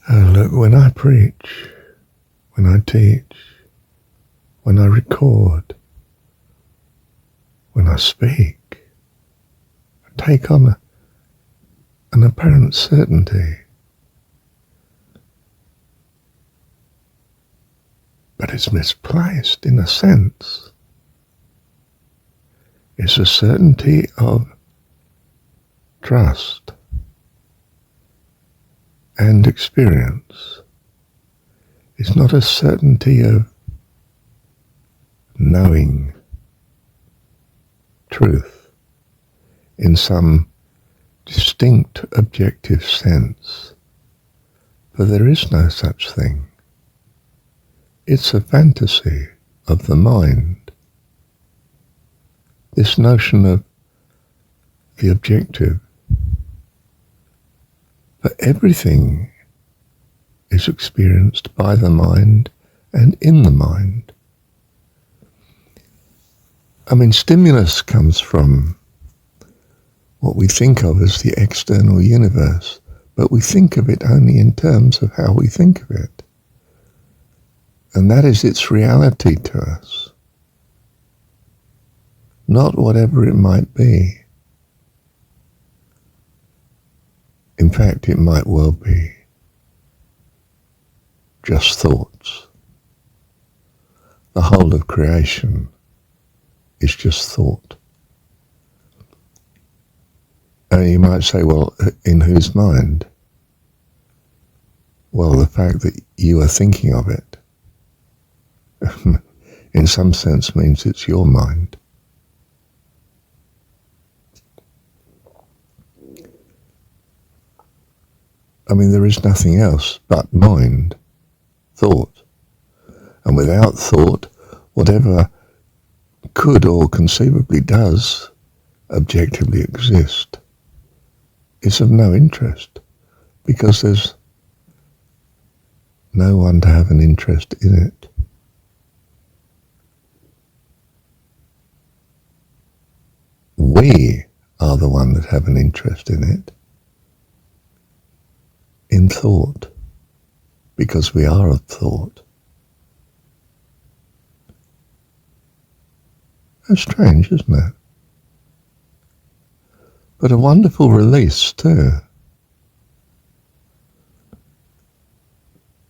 Look, when I preach, when I teach, when I record, when I speak, I take on an apparent certainty. But it's misplaced in a sense. It's a certainty of trust and experience. It's not a certainty of knowing truth in some distinct objective sense, for there is no such thing. It's a fantasy of the mind. This notion of the objective. But everything is experienced by the mind and in the mind. I mean, stimulus comes from what we think of as the external universe, but we think of it only in terms of how we think of it. And that is its reality to us, not whatever it might be. In fact, it might well be just thoughts. The whole of creation is just thought. And you might say, well, in whose mind? Well, the fact that you are thinking of it in some sense means it's your mind. I mean, there is nothing else but mind, thought. And without thought, whatever could or conceivably does objectively exist is of no interest, because there's no one to have an interest in it. We are the one that have an interest in it, in thought, because we are of thought. That's strange, isn't it? But a wonderful release too,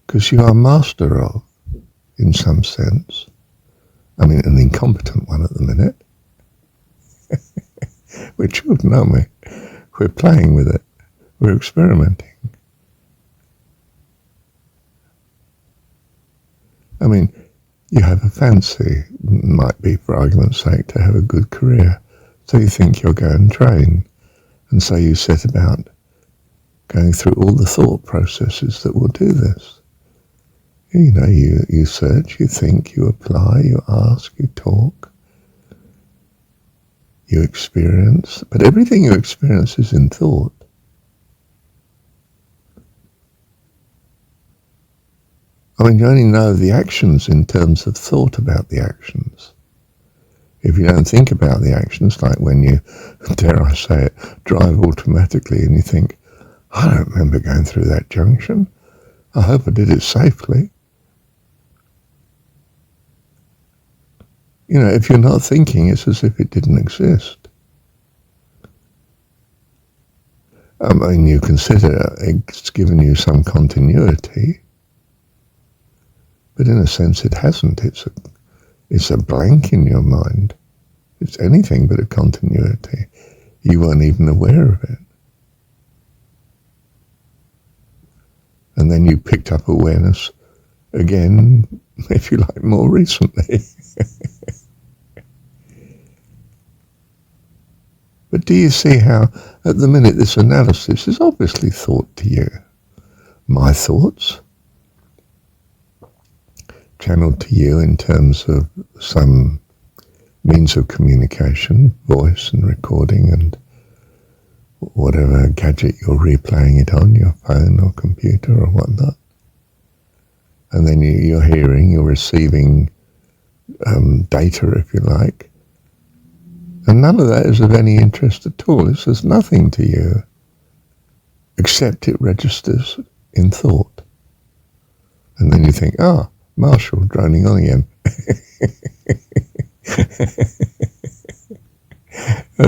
because you are master of, in some sense, I mean, an incompetent one at the minute. We're children, aren't we? We're playing with it. We're experimenting. I mean, you have a fancy, might be for argument's sake, to have a good career. So you think you'll go and train. And so you set about going through all the thought processes that will do this. You know, you search, you think, you apply, you ask, you talk, you experience. But everything you experience is in thought. I mean, you only know the actions in terms of thought about the actions. If you don't think about the actions, like when you, dare I say it, drive automatically and you think, I don't remember going through that junction. I hope I did it safely. You know, if you're not thinking, it's as if it didn't exist. I mean, you consider it's given you some continuity, but in a sense it hasn't. It's a blank in your mind. It's anything but a continuity. You weren't even aware of it. And then you picked up awareness again, if you like, more recently. But do you see how, at the minute, this analysis is obviously thought to you? My thoughts, channeled to you in terms of some means of communication, voice and recording and whatever gadget you're replaying it on, your phone or computer or whatnot. And then you're hearing, you're receiving data, if you like. And none of that is of any interest at all. It says nothing to you, except it registers in thought. And then you think, Marshall droning on again.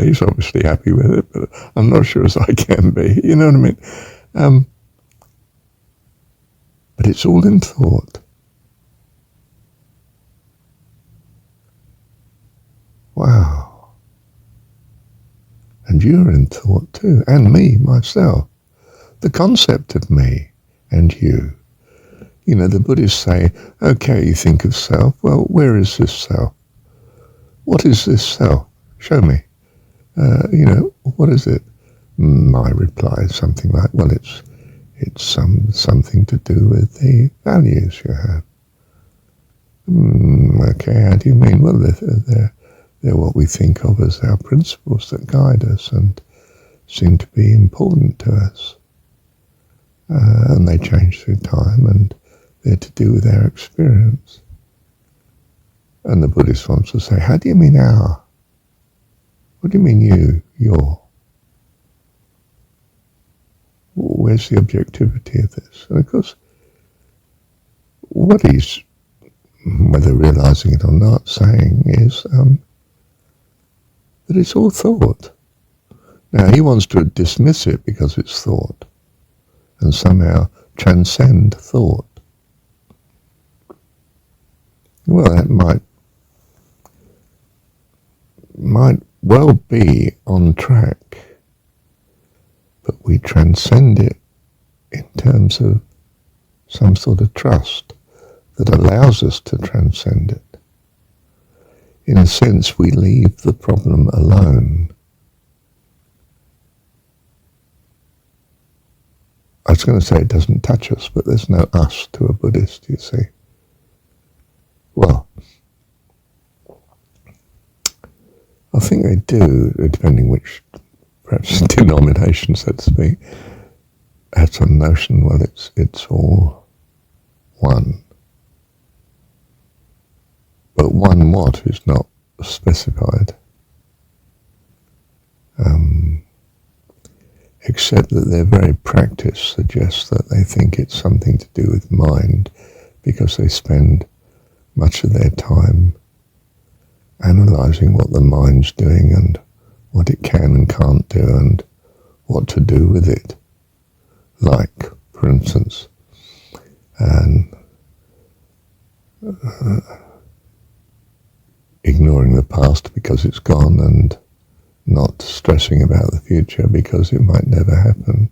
He's obviously happy with it, but I'm not sure as I can be. You know what I mean? But it's all in thought. Wow. And you're in thought too, and me, myself. The concept of me and you. You know, the Buddhists say, okay, you think of self. Well, where is this self? What is this self? Show me. What is it? My reply is something like, well, it's something to do with the values you have. Okay, how do you mean? Well, they're what we think of as our principles that guide us and seem to be important to us. And they change through time, and they're to do with our experience. And the Buddhist wants to say, how do you mean our? What do you mean you, your? Where's the objectivity of this? And of course, what he's, whether realizing it or not, saying is that it's all thought. Now, he wants to dismiss it because it's thought and somehow transcend thought. Well, that might well be on track, but we transcend it in terms of some sort of trust that allows us to transcend it. In a sense, we leave the problem alone. I was going to say it doesn't touch us, but there's no us to a Buddhist, you see. Well, I think they do, depending which, perhaps denomination, so to speak, have some notion, well, it's all one. But one what is not specified, except that their very practice suggests that they think it's something to do with mind, because they spend much of their time analysing what the mind's doing and what it can and can't do and what to do with it. Like, for instance, ignoring the past because it's gone and not stressing about the future because it might never happen.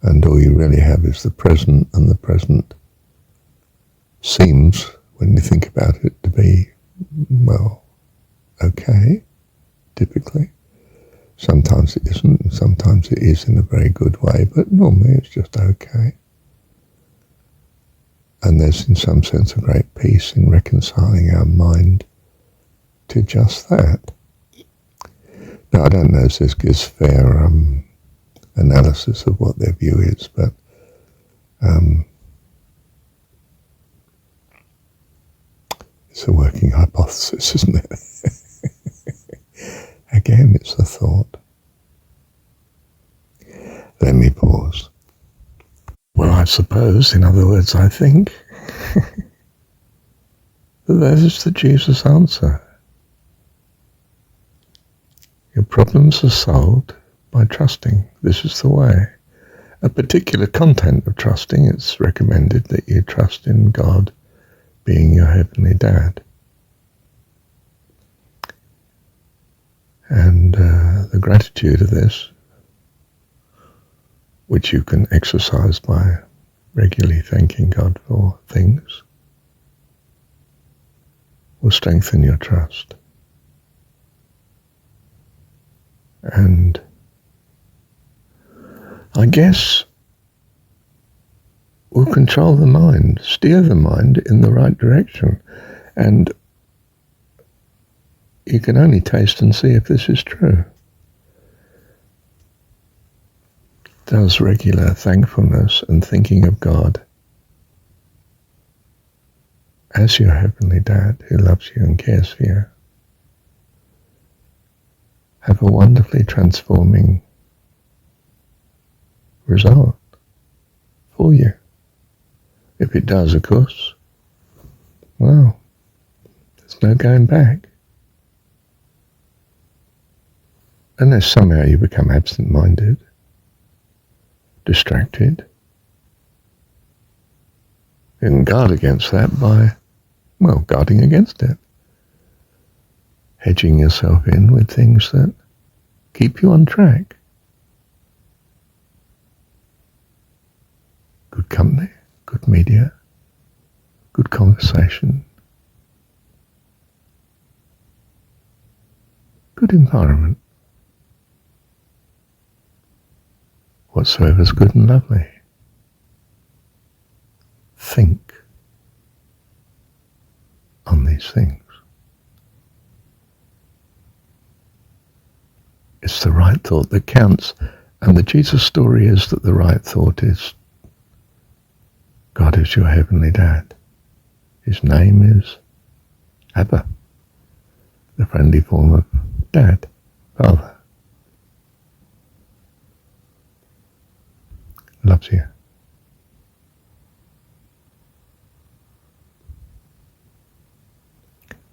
And all you really have is the present, and the present seems, when you think about it, to be, well, okay, typically. Sometimes it isn't, and sometimes it is in a very good way, but normally it's just okay. And there's, in some sense, a great peace in reconciling our mind to just that. Now, I don't know if this gives fair analysis of what their view is, but it's a working hypothesis, isn't it? Again, it's a thought. Let me pause. Well, I suppose, in other words, I think that is the Jesus answer. Your problems are solved by trusting. This is the way. A particular content of trusting, it's recommended that you trust in God being your heavenly dad. And the gratitude of this, which you can exercise by regularly thanking God for things, will strengthen your trust. And I guess will control the mind, steer the mind in the right direction. And you can only taste and see if this is true. Does regular thankfulness and thinking of God as your heavenly dad who loves you and cares for you have a wonderfully transforming result for you? It If it does, of course, well, there's no going back. Unless somehow you become absent-minded, distracted. You can guard against that by, well, guarding against it. Hedging yourself in with things that keep you on track. Good company, good media, good conversation, good environment. Whatsoever is good and lovely. Think on these things. It's the right thought that counts, and the Jesus story is that the right thought is God is your heavenly dad. His name is Abba, the friendly form of dad, father. Loves you.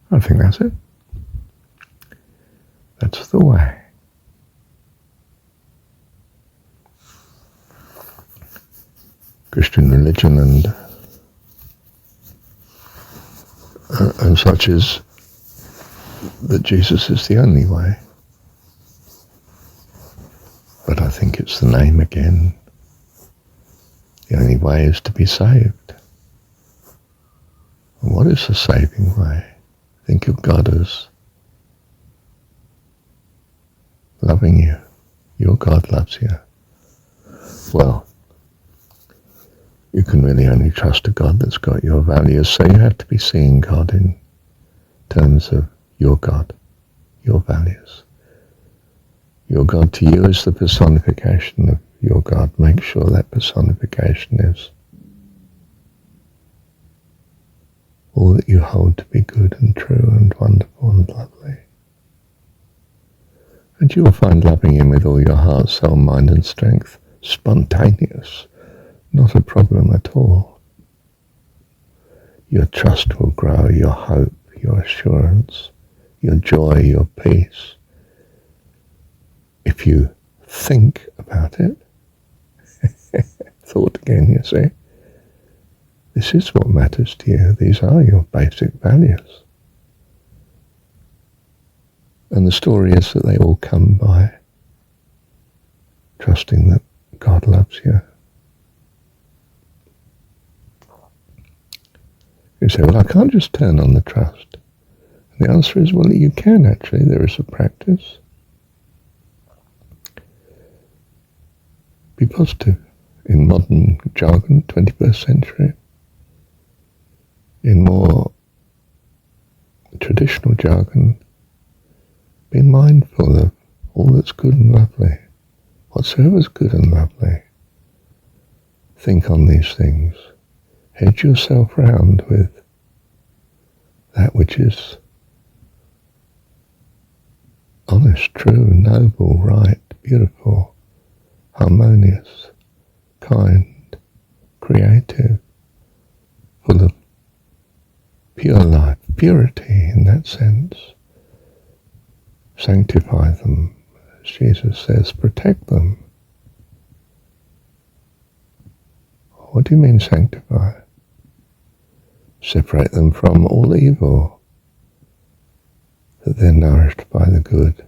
I think that's it. That's the way. Christian religion and such is that Jesus is the only way. But I think it's the name again. The only way is to be saved. And what is the saving way? Think of God as loving you. Your God loves you. Well, you can really only trust a God that's got your values, so you have to be seeing God in terms of your God, your values. Your God to you is the personification of your God. Make sure that personification is all that you hold to be good and true and wonderful and lovely. And you will find loving him with all your heart, soul, mind and strength spontaneous, not a problem at all. Your trust will grow, your hope, your assurance, your joy, your peace. If you think about it, thought again, you see, this is what matters to you. These are your basic values. And the story is that they all come by trusting that God loves you. You say, well, I can't just turn on the trust. And the answer is, well, you can actually. There is a practice. Be positive. In modern jargon, 21st century. In more traditional jargon, be mindful of all that's good and lovely. Whatsoever is good and lovely. Think on these things. Hedge yourself round with that which is honest, true, noble, right, beautiful, harmonious, kind, creative, full of pure life, purity in that sense. Sanctify them, as Jesus says, protect them. What do you mean sanctify? Separate them from all evil, that they're nourished by the good.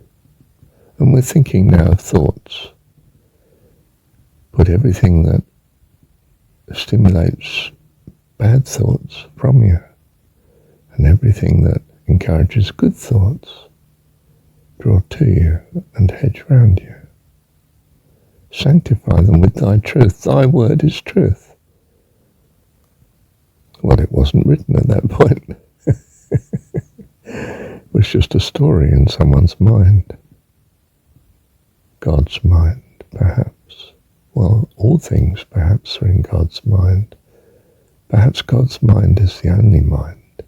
And we're thinking now of thoughts. Put everything that stimulates bad thoughts from you, and everything that encourages good thoughts draw to you and hedge round you. Sanctify them with thy truth. Thy word is truth. Well, it wasn't written at that point. It was just a story in someone's mind. God's mind, perhaps. Well, all things perhaps are in God's mind. Perhaps God's mind is the only mind.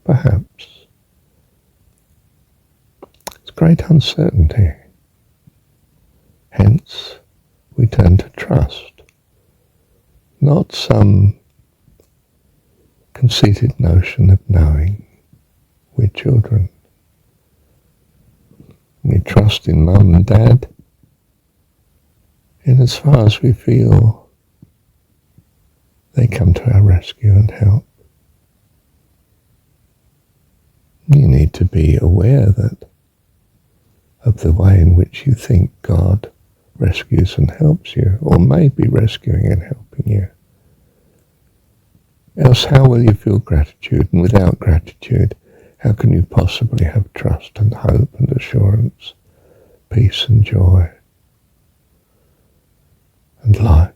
Perhaps. It's great uncertainty. Hence, we turn to trust. not some conceited notion of knowing. We're children. We trust in mum and dad in as far as we feel they come to our rescue and help. You need to be aware of the way in which you think God rescues and helps you, or may be rescuing and helping you. Else how will you feel gratitude? And without gratitude, how can you possibly have trust and hope and assurance, peace and joy, and life